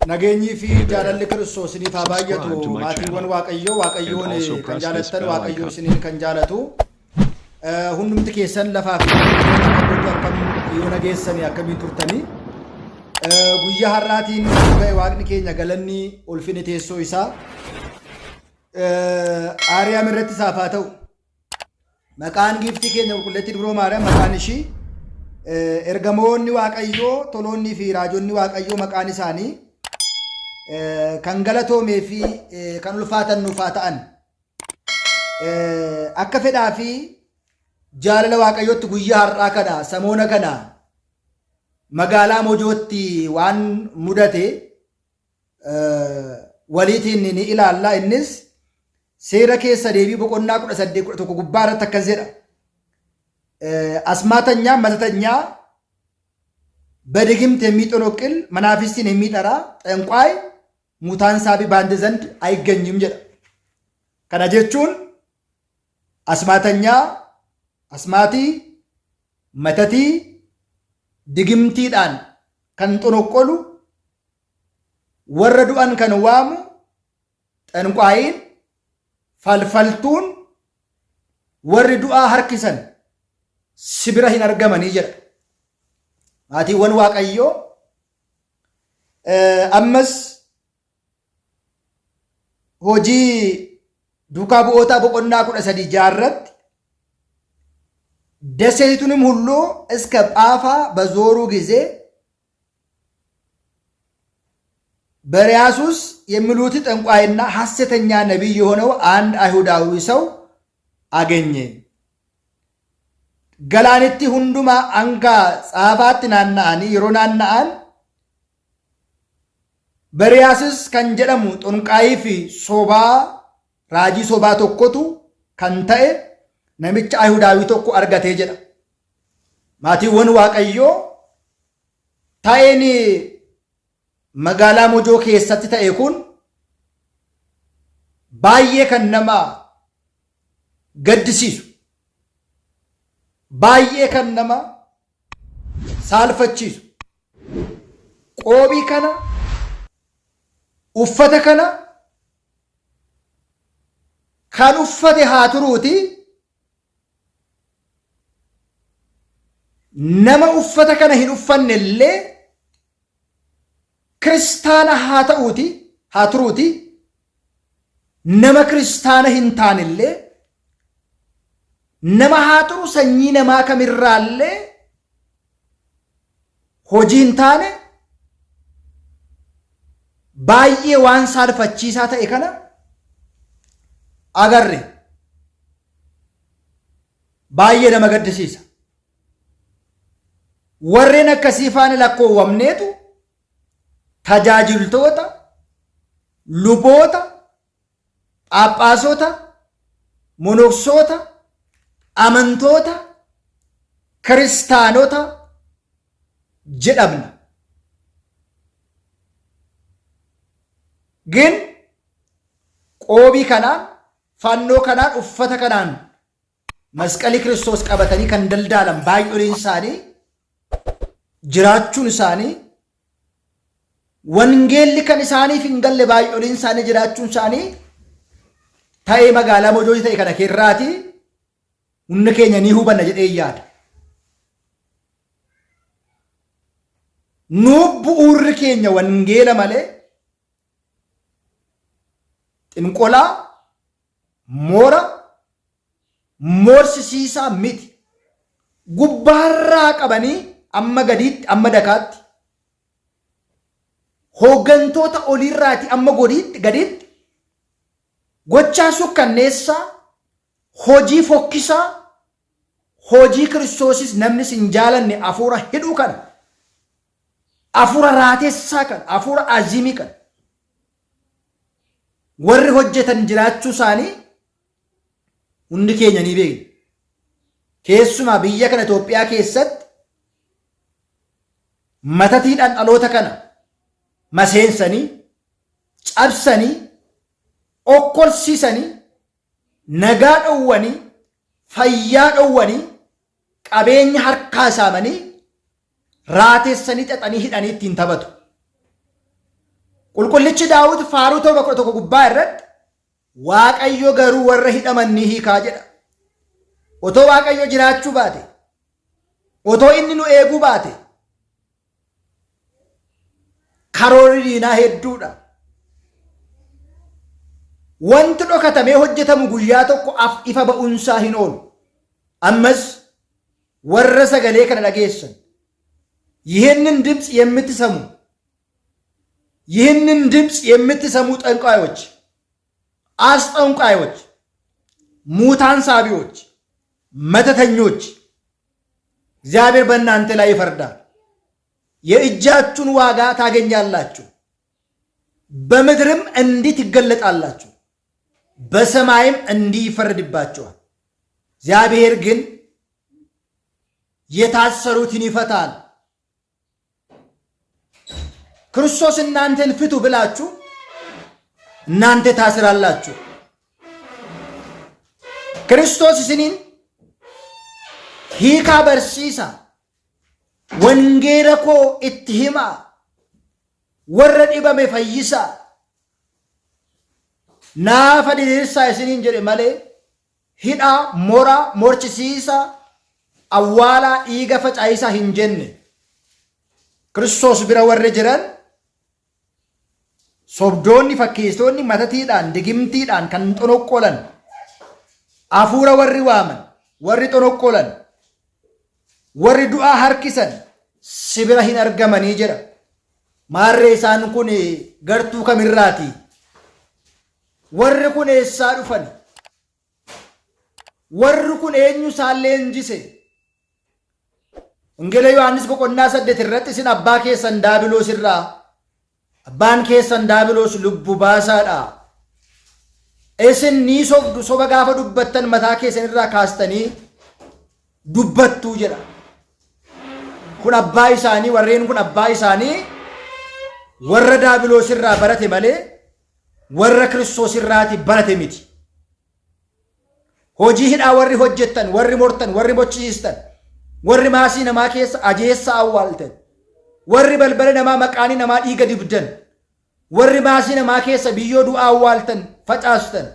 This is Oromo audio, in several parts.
Nageenyi fi jaalalli Kiristoos ni baay'atu maatiiwwan Waaqayyoon kan jaalattan Waaqayyoo isiniin kan jaalatu hundumti keessan lafaa fi akkam yoo nageessanii akkamiin turtanii guyyaa har'aatiin ga'e Waaqni keenya galanni ulfinni teessoo isaa Aariyaam irratti saafaa ta'u maqaan giiftii keenya qulqulleettii Dubroo Maariyaam maqaan ishii ergamoonni Waaqayyoo toloonni fi raajonni Waaqayyoo maqaan isaanii kan galatoomee fi kan ulfaatan nuuf haa ta'an akka fedhaa fi jaalala Waaqayyootti guyyaa har'aa kana samoona kana magaalaa Mojootti waan mudate waliitiin ni ilaalla. Innis seera keessa deebii boqonnaa 18 gubbaa irratti akkas jedha. Asmaatanya መተተኛ በድግምት የሚጠነቁል መናፍስትን የሚጠራ ጠንቋይ ሙታን ሳቢ ባንድ ዘንድ አይገኝም ጀዳ ከና ጀቹን አስማተኛ አስማቲ መተቲ ድግምቲዳን ከንጠነቆሉ ወረዱአን ከነዋሙ ጠንቋይን ፈልፈልቱን ወርዱአ ሀርኪሰን sibirahin argamanii jedha. Maatiiwwan Waaqayyoo ammas hojii duukaa bu'ootaa boqonnaa 13 jaarratti ደሴቲቱንም ሁሉ እስከ ጳፋ በዞሩ ጊዜ በርያሱስ የሚሉት ጠንቋይና ሐሰተኛ ነቢይ የሆነው አንድ አይሁዳዊ ሰው አገኘ። Galaanitti hundumaa hanga Xaafaatti naanna'anii yeroo naanna'an Bariyaasis kan jedhamu xunqaayii fi sobaa raajii sobaa tokkotu kan ta'e namicha Ayhudaawii tokko argatee jedha. Maatiiwwan Waaqayyoo ta'een magaalaa Mojoo keessatti ta'e kun baay'ee kan nama gaddisiisu. Baay'ee kan nama saalfachiisu qoobii kana uffata kana kan uffate haa turuuti nama uffata kana hin uffanne illee kiristaana haa ta'uuti haa turuuti nama kiristaana hin taane illee nama haa turu sanyii namaa kamirraallee hojii hin taane baay'ee waan saalfachiisaa ta'e kana agarre. Baay'ee nama gaddisiisa. Warreen akkasii faana lakkoowwamneetu tajaajiltoota, luboota, phaaphaasota, monoksoota, amantoota kiristaanota jedhamna. Gin qoobii kanaan fannoo kanaan uffata kanaan masqalii Kiristoos qabatanii kan daldaalan baay'een isaanii jiraachuun isaanii wangeelli kan isaaniif hin galle baay'een isaanii jiraachuun isaanii ta'ee magaalaa Mojoo ta'e kana keerraati. Hunna keenya ni hubanna jedhee yaada. Nuuf bu'uurri keenya wangeela malee xinqolaa moora moorsisiisaa miti. Gubbaarraa qabanii amma gadiitti amma dakaatti hooggantoota oliirraati amma gadiitti gochaa sukkanneessaa hojii fokkisaa hojii Kiristoosis namni sin jaalanne afuura hidhuu kana afuura raatessaa kana afuura azimii kana warri hojjetan jiraachuu isaanii hundi keenya ni beekna. Keessumaa biyya kana Itoophiyaa keessatti matatiidhaan dhaloota kana maseensanii cabsanii okkolsiisanii nagaa dhowwanii fayyaa dhowwanii qabeenya harkaa saamanii raatessanii xaxanii hidhanii ittiin taphatu. qulqullichi Daawit faaruu tokko gubbaa irratti Waaqayyo garuu warra hidhamanii hiikaa jedha. Otoo Waaqayyo jiraachuu baate, otoo inni nu eeguu baate, karoorri diinaa hedduudha. Wanti dhokatamee hojjetamu guyyaa tokko ifa ba'uunsaa hin oolu. Ammas warra sagalee kana dhageessan ይህንን ድምፅ የምትሰሙ ጠንቋዮች፣ አስጠንቋዮች፣ ሙታን ሳቢዎች፣ መተተኞች እግዚአብሔር በእናንተ ላይ ይፈርዳል። የእጃችሁን ዋጋ ታገኛላችሁ። በምድርም እንዲህ ትገለጣላችሁ፣ በሰማይም እንዲህ ይፈርድባችኋል። እግዚአብሔር ግን የታሰሩትን ይፈታል። ክርስቶስ እናንተን ፍቱ ብላችሁ እናንተ ታስራላችሁ። ክርስቶስ ስኒን ሂካ በርሲሳ ወንጌለኮ ኢትሂማ ወረ ዲበሜ ፈይሳ ናፈ ዲርሳ ስኒን ጀደ ማሌ ሂዳ ሞራ ሞርችሲሳ አዋላ ዲገ ፈጫይሳ ሂንጀን ክርስቶስ ቢራ ወረ ጅራን sobdoonni fakkeessitoonni matatiidhaan digimtiidhaan kan xonoqqolan afuura warri waaman warri xonoqqolan warri du'aa harkisan sibira hin argamanii jedha. Maarree isaan kun gartuu kamirraati? Warri kun eessaa dhufani? Warri kun eenyu isaallee injise? Wangeela Yohaannis boqonnaa 8 irratti isin abbaa keessan Daabiloos irraa abbaan keessan Daabiloos lubbu baasaadha. Isin ni sobdu, soba gaafa dubbattan mataa keessan irraa kaastanii dubbattuu jedha. Kun abbaa isaanii, warreen kun abbaa isaanii warra Daabiloos irraa barate malee warra Kiristoos irraati barate miti. Hojii hidhaa warri hojjettan, warri mortan, warri bochiistan, warri maasii namaa keessa ajeessa awwaaltan, warri balbala namaa maqaanii namaa dhiiga dibdan, warri maasii namaa keessa biyyoo du'aa awwaaltan facaastan,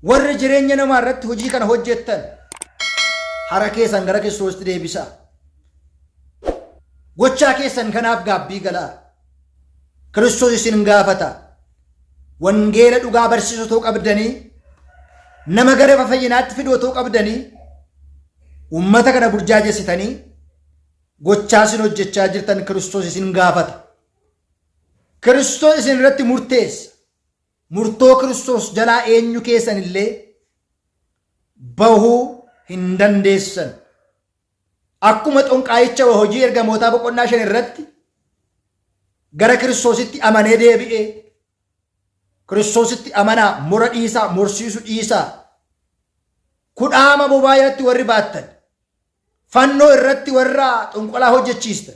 warri jireenya namaa irratti hojii kana hojjettan hara keessan gara Kiristoositti deebisaa. Gochaa keessan kanaaf gaabbii galaa. Kiristoos isin gaafata. Wangeela dhugaa barsiisuu qabdanii, nama gara fayyinaatti fiduu qabdanii, ummata kana burjaajessitanii gochaa isin hojjechaa jirtan Kiristoos isin gaafata. Kiristoos isin irratti murteessa. Murtoo Kiristoos jalaa eenyu keessan illee bahuu hin dandeessan. Akkuma xonqaayicha hojii ergamootaa boqonnaa 5 irratti gara Kiristoositti amanee deebi'ee Kiristoositti amanaa, mura dhiisaa, morsiisu dhiisaa, kudhaama bobaa irratti warri baattan, fannoo irratti warra xonqolaa hojjechiistan,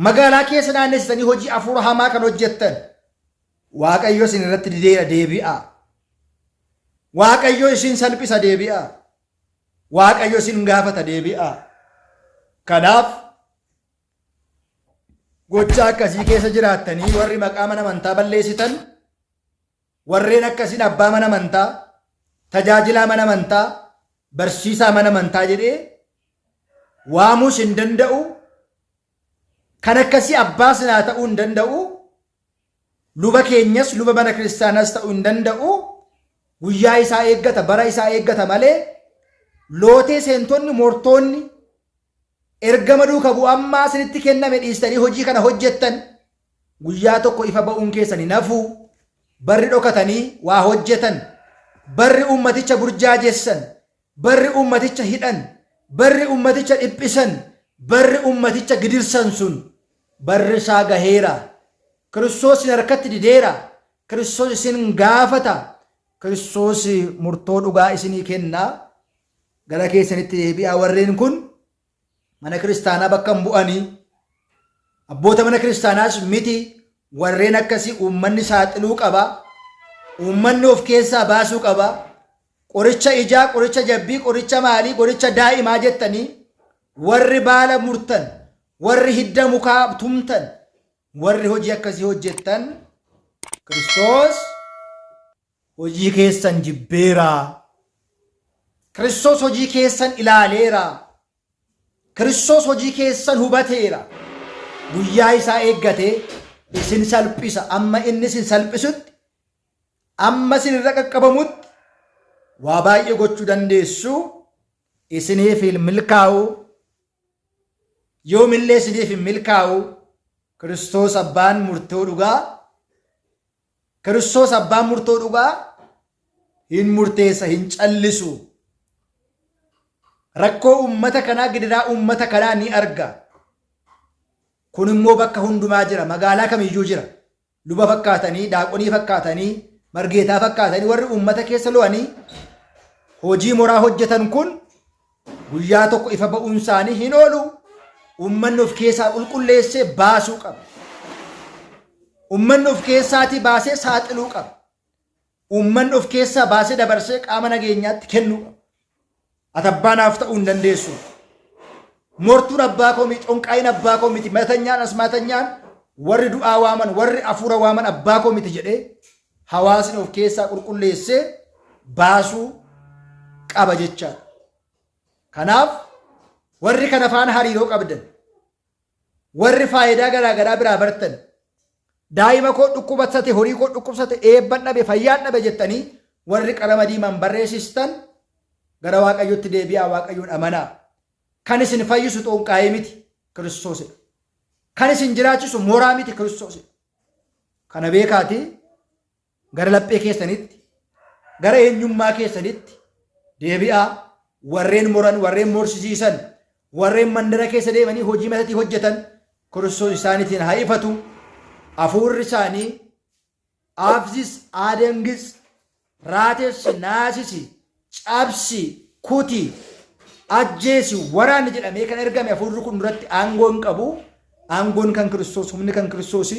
magaalaa keessa naannessitanii hojii afuura hamaa kan hojjettan, Waaqayyo isin irratti dideera deebi'aa. Waaqayyo isin salphisa deebi'aa. Waaqayyo isin gaafata deebi'aa. Kanaaf gochaa akkasii keessa jiraattanii warri maqaa mana amantaa balleessitan, warreen akkasiin abbaa mana amantaa, tajaajilaa mana amantaa, barsiisaa mana amantaa jedhee waamuus hin danda'u. Kan akkasii abbaa sinaa ta'uu hin danda'u. Luba keenyas luba mana kiristaanaas ta'uu hin danda'u. Guyyaa isaa eeggata, bara isaa eeggata malee lootee seentonni mortoonni ergama duuka bu'ammaa isinitti kenname dhiistanii hojii kana hojjettan guyyaa tokko ifa ba'uun keessanii nafuu. Barri dhokatanii waa hojjetan, barri ummaticha burjaajessan, barri ummaticha hidhan, barri ummaticha dhiphisan, barri ummaticha gidirsan sun barri isaa gaheera. Kiristoos isin harkatti dideera. Kiristoos isin gaafata. Kiristoos murtoo dhugaa isinii kennaa. Gara keessanitti deebi'aa. Warreen kun mana kiristaanaa bakka hin bu'anii, abboota mana kiristaanaas miti. Warreen akkasii uummanni saaxiluu qaba. Uummanni of keessaa baasuu qaba. Qoricha ijaa, qoricha jabbii, qoricha maalii, qoricha daa'imaa jettanii warri baala murtan, warri hidda mukaa tumtan, warri hojii akkasii hojjettan Kiristoos hojii keessan jibbeera. Kiristoos hojii keessan ilaaleera. Kiristoos hojii keessan hubateera. Guyyaa isaa eeggate isin salphisa. Amma inni isin salphisutti, amma isin irra qaqqabamutti waa baay'ee gochuu dandeessu. Isiniif hin milkaa'u. Yoomillee isiniif hin milkaa'u. Kiristoos abbaan murtoo dhugaa. Kiristoos abbaan murtoo dhugaa hin murteessa, hin callisu. Rakkoo ummata kanaa, gidiraa ummata kanaa ni arga. Kun immoo bakka hundumaa jira. Magaalaa kamiyyuu jira. Luba fakkaatanii, daaqonii fakkaatanii, margeetaa fakkaatanii warri ummata keessa lo'anii hojii moraa hojjetan kun guyyaa tokko ifa ba'uun isaanii hin oolu. Ummanni of keessaa qulqulleessee baasuu qaba. Ummanni of keessaatii baasee saaxiluu qaba. Ummanni of keessaa baasee dabarsee qaama nageenyaatti kennuu qaba. Ati abbaanaaf ta'uu hin dandeessu. Mortuun abbaa koo miti, xonqaayin abbaa koo miti, matanyaan asmaatanyaan warri du'aa waaman, warri afuura waaman abbaa koo miti jedhee hawaasni of keessaa qulqulleessee baasuu qaba jechaadha. Kanaaf warri kana faana hariiroo qabdan, warri faayidaa garaagaraa biraa bartan, daa'ima koo dhukkubsate, horii koo dhukkubsate, eebban dhabe, fayyaan dhabe jettanii warri qalama diimaan barreessistan gara Waaqayyootti deebi'aa, Waaqayyoon amanaa. Kan isin fayyisu xonqaayee miti, Kiristoosidha. Kan isin jiraachisu moraa miti, Kiristoosidha. Kana beekaatii gara laphee keessanitti, gara eenyummaa keessanitti deebi'aa. Warreen moran, warreen morsisiisan, warreen mandara keessa deemanii hojii matatii hojjetan Kiristoos isaaniitiin haa ifatu. Hafuurri isaanii afzis, adengis, raatessi, naasisi, cabsi, kuti, ajjeesi, waraanni jedhamee kan ergame hafuurri kun duratti aangoo hin qabu. Aangoon kan Kiristoos, humni kan Kiristoosi.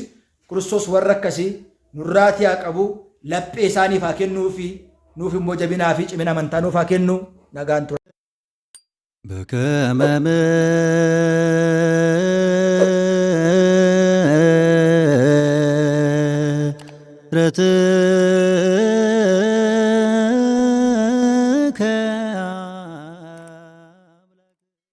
Kiristoos warra akkasii nurraatii haa qabu. Laphee isaaniif haa kennuufi nuuf immoo jabinaa fi cimina amantaa nuuf haa kennu. Nagaan ture. በከመ ምሕረትከ